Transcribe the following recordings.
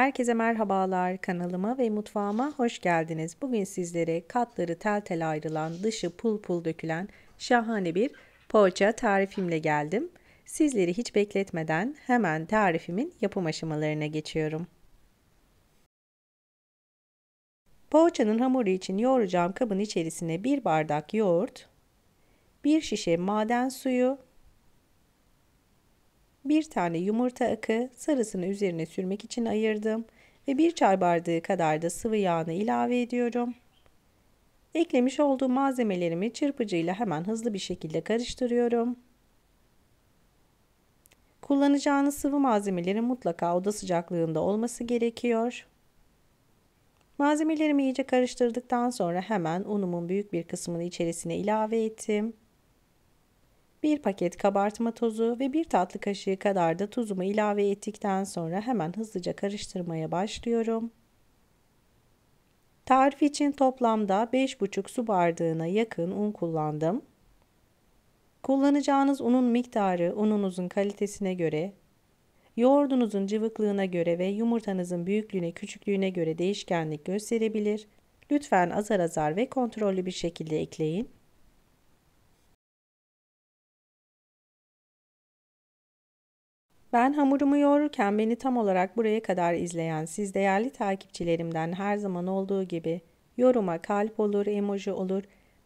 Herkese merhabalar, kanalıma ve mutfağıma hoş geldiniz. Bugün sizlere katları tel tel ayrılan, dışı pul pul dökülen şahane bir poğaça tarifimle geldim. Sizleri hiç bekletmeden hemen tarifimin yapım aşamalarına geçiyorum. Poğaçanın hamuru için yoğuracağım kabın içerisine 1 bardak yoğurt, 1 şişe maden suyu, 1 tane yumurta akı, sarısını üzerine sürmek için ayırdım ve 1 çay bardağı kadar da sıvı yağını ilave ediyorum. Eklemiş olduğum malzemelerimi çırpıcıyla hemen hızlı bir şekilde karıştırıyorum. Kullanacağınız sıvı malzemelerin mutlaka oda sıcaklığında olması gerekiyor. Malzemelerimi iyice karıştırdıktan sonra hemen unumun büyük bir kısmını içerisine ilave ettim. 1 paket kabartma tozu ve 1 tatlı kaşığı kadar da tuzumu ilave ettikten sonra hemen hızlıca karıştırmaya başlıyorum. Tarif için toplamda 5,5 su bardağına yakın un kullandım. Kullanacağınız unun miktarı ununuzun kalitesine göre, yoğurdunuzun cıvıklığına göre ve yumurtanızın büyüklüğüne, küçüklüğüne göre değişkenlik gösterebilir. Lütfen azar azar ve kontrollü bir şekilde ekleyin. Ben hamurumu yoğururken beni tam olarak buraya kadar izleyen siz değerli takipçilerimden her zaman olduğu gibi yoruma kalp olur, emoji olur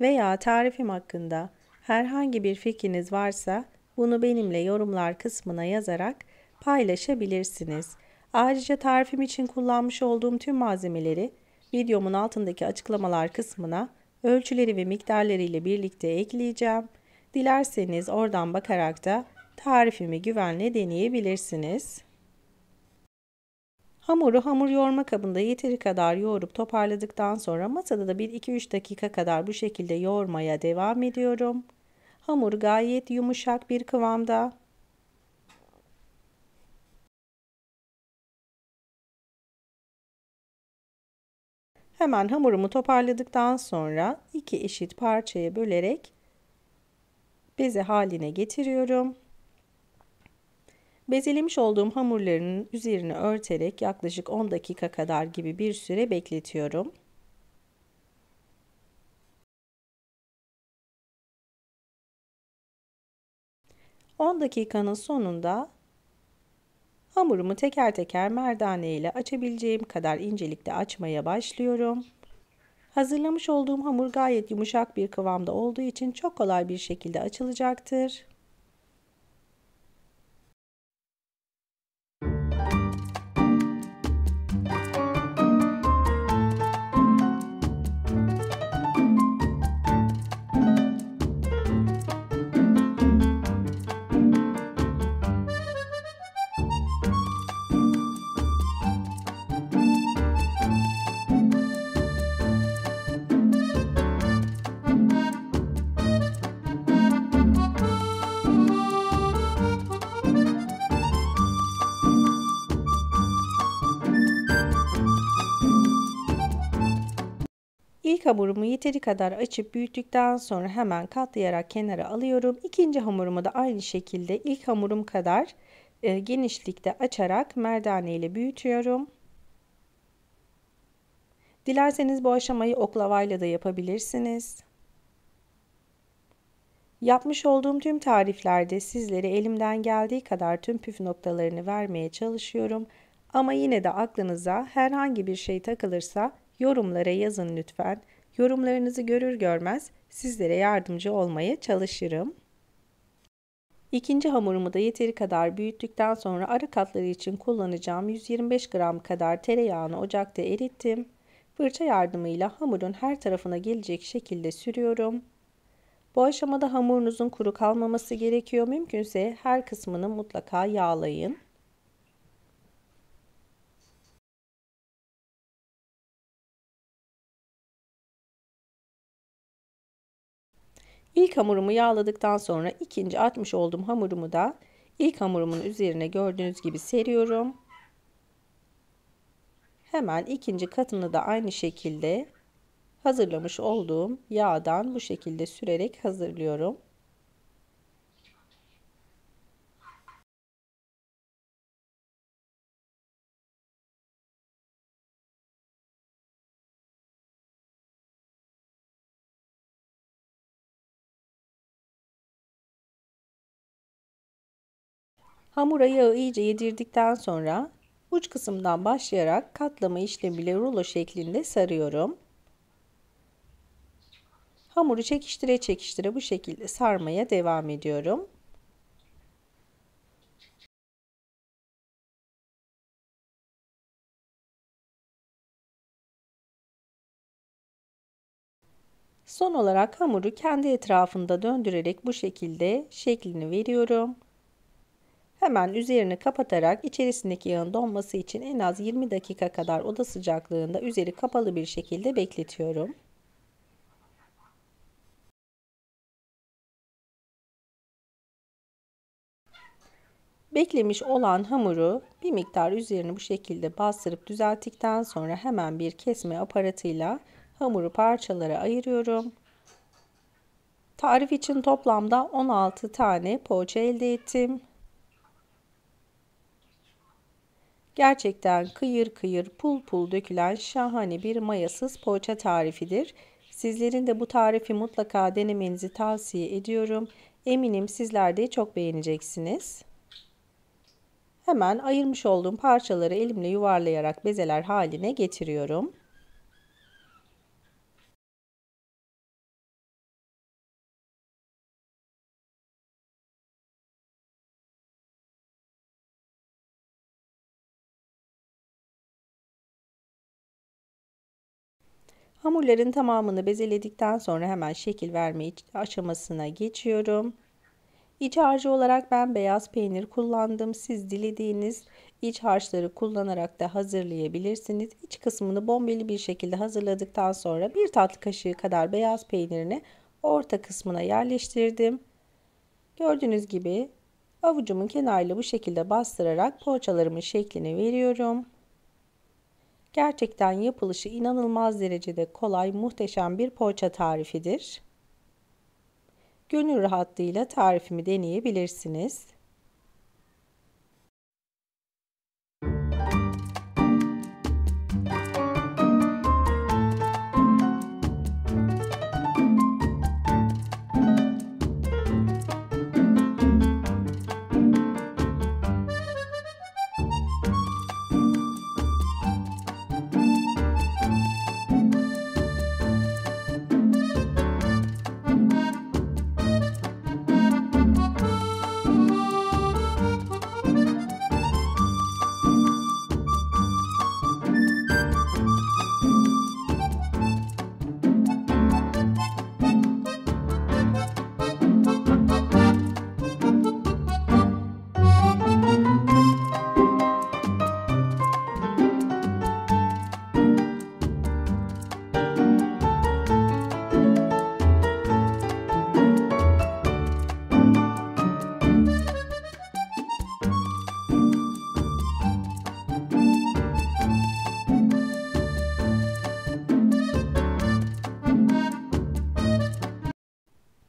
veya tarifim hakkında herhangi bir fikriniz varsa bunu benimle yorumlar kısmına yazarak paylaşabilirsiniz. Ayrıca tarifim için kullanmış olduğum tüm malzemeleri videomun altındaki açıklamalar kısmına ölçüleri ve miktarları ile birlikte ekleyeceğim. Dilerseniz oradan bakarak da tarifimi güvenle deneyebilirsiniz. Hamur yoğurma kabında yeteri kadar yoğurup toparladıktan sonra masada da 1-2-3 dakika kadar bu şekilde yoğurmaya devam ediyorum. Hamur gayet yumuşak bir kıvamda. Hemen hamurumu toparladıktan sonra 2 eşit parçaya bölerek beze haline getiriyorum. Bezelemiş olduğum hamurlarının üzerine örterek yaklaşık 10 dakika kadar gibi bir süre bekletiyorum. On dakikanın sonunda hamurumu teker teker merdane ile açabileceğim kadar incelikte açmaya başlıyorum. Hazırlamış olduğum hamur gayet yumuşak bir kıvamda olduğu için çok kolay bir şekilde açılacaktır. İlk hamurumu yeteri kadar açıp büyüttükten sonra hemen katlayarak kenara alıyorum. İkinci hamurumu da aynı şekilde ilk hamurum kadar genişlikte açarak merdane ile büyütüyorum. Dilerseniz bu aşamayı oklavayla da yapabilirsiniz. Yapmış olduğum tüm tariflerde sizlere elimden geldiği kadar tüm püf noktalarını vermeye çalışıyorum. Ama yine de aklınıza herhangi bir şey takılırsa yorumlara yazın lütfen. Yorumlarınızı görür görmez sizlere yardımcı olmaya çalışırım. İkinci hamurumu da yeteri kadar büyüttükten sonra ara katları için kullanacağım 125 gram kadar tereyağını ocakta erittim. Fırça yardımıyla hamurun her tarafına gelecek şekilde sürüyorum. Bu aşamada hamurunuzun kuru kalmaması gerekiyor. Mümkünse her kısmını mutlaka yağlayın. İlk hamurumu yağladıktan sonra ikinci atmış olduğum hamurumu da ilk hamurumun üzerine gördüğünüz gibi seriyorum. Hemen ikinci katını da aynı şekilde hazırlamış olduğum yağdan bu şekilde sürerek hazırlıyorum. Hamura yağı iyice yedirdikten sonra uç kısımdan başlayarak katlama işlemiyle rulo şeklinde sarıyorum. Hamuru çekiştire çekiştire bu şekilde sarmaya devam ediyorum. Son olarak hamuru kendi etrafında döndürerek bu şekilde şeklini veriyorum. Hemen üzerini kapatarak içerisindeki yağın donması için en az 20 dakika kadar oda sıcaklığında üzeri kapalı bir şekilde bekletiyorum. Beklemiş olan hamuru bir miktar üzerini bu şekilde bastırıp düzelttikten sonra hemen bir kesme aparatıyla hamuru parçalara ayırıyorum. Tarif için toplamda 16 tane poğaça elde ettim. Gerçekten kıyır kıyır pul pul dökülen şahane bir mayasız poğaça tarifidir. Sizlerin de bu tarifi mutlaka denemenizi tavsiye ediyorum. Eminim sizler de çok beğeneceksiniz. Hemen ayırmış olduğum parçaları elimle yuvarlayarak bezeler haline getiriyorum. Hamurların tamamını bezeledikten sonra hemen şekil verme aşamasına geçiyorum. İç harcı olarak ben beyaz peynir kullandım. Siz dilediğiniz iç harçları kullanarak da hazırlayabilirsiniz. İç kısmını bombeli bir şekilde hazırladıktan sonra bir tatlı kaşığı kadar beyaz peynirini orta kısmına yerleştirdim. Gördüğünüz gibi avucumun kenarıyla bu şekilde bastırarak poğaçalarımın şeklini veriyorum. Gerçekten yapılışı inanılmaz derecede kolay, muhteşem bir poğaça tarifidir. Gönül rahatlığıyla tarifimi deneyebilirsiniz.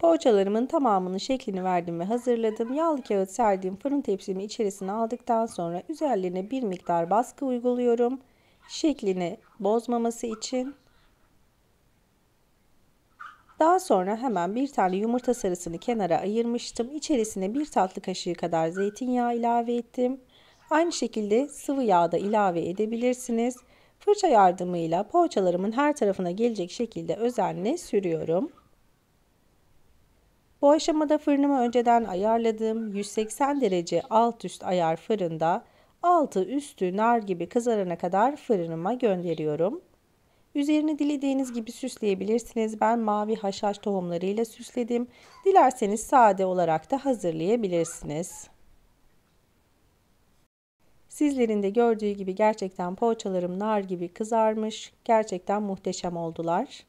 Poğaçalarımın tamamının şeklini verdim ve hazırladım. Yağlı kağıt serdiğim fırın tepsimi içerisine aldıktan sonra üzerlerine bir miktar baskı uyguluyorum. Şeklini bozmaması için. Daha sonra hemen bir tane yumurta sarısını kenara ayırmıştım. İçerisine bir tatlı kaşığı kadar zeytinyağı ilave ettim. Aynı şekilde sıvı yağ da ilave edebilirsiniz. Fırça yardımıyla poğaçalarımın her tarafına gelecek şekilde özenle sürüyorum. Bu aşamada fırınımı önceden ayarladığım 180 derece alt üst ayar fırında altı üstü nar gibi kızarana kadar fırınıma gönderiyorum. Üzerini dilediğiniz gibi süsleyebilirsiniz. Ben mavi haşhaş tohumlarıyla süsledim. Dilerseniz sade olarak da hazırlayabilirsiniz. Sizlerin de gördüğü gibi gerçekten poğaçalarım nar gibi kızarmış. Gerçekten muhteşem oldular.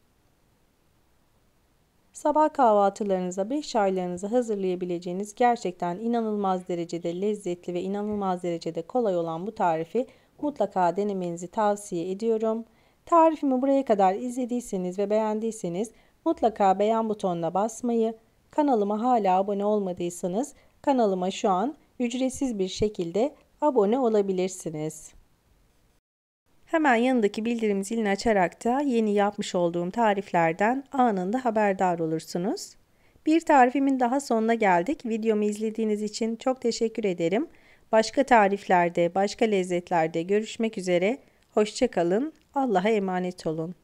Sabah kahvaltılarınıza, 5 çaylarınıza hazırlayabileceğiniz gerçekten inanılmaz derecede lezzetli ve inanılmaz derecede kolay olan bu tarifi mutlaka denemenizi tavsiye ediyorum. Tarifimi buraya kadar izlediyseniz ve beğendiyseniz mutlaka beğen butonuna basmayı, kanalıma hala abone olmadıysanız kanalıma şu an ücretsiz bir şekilde abone olabilirsiniz. Hemen yanındaki bildirim zilini açarak da yeni yapmış olduğum tariflerden anında haberdar olursunuz. Bir tarifimin daha sonuna geldik. Videomu izlediğiniz için çok teşekkür ederim. Başka tariflerde, başka lezzetlerde görüşmek üzere. Hoşça kalın. Allah'a emanet olun.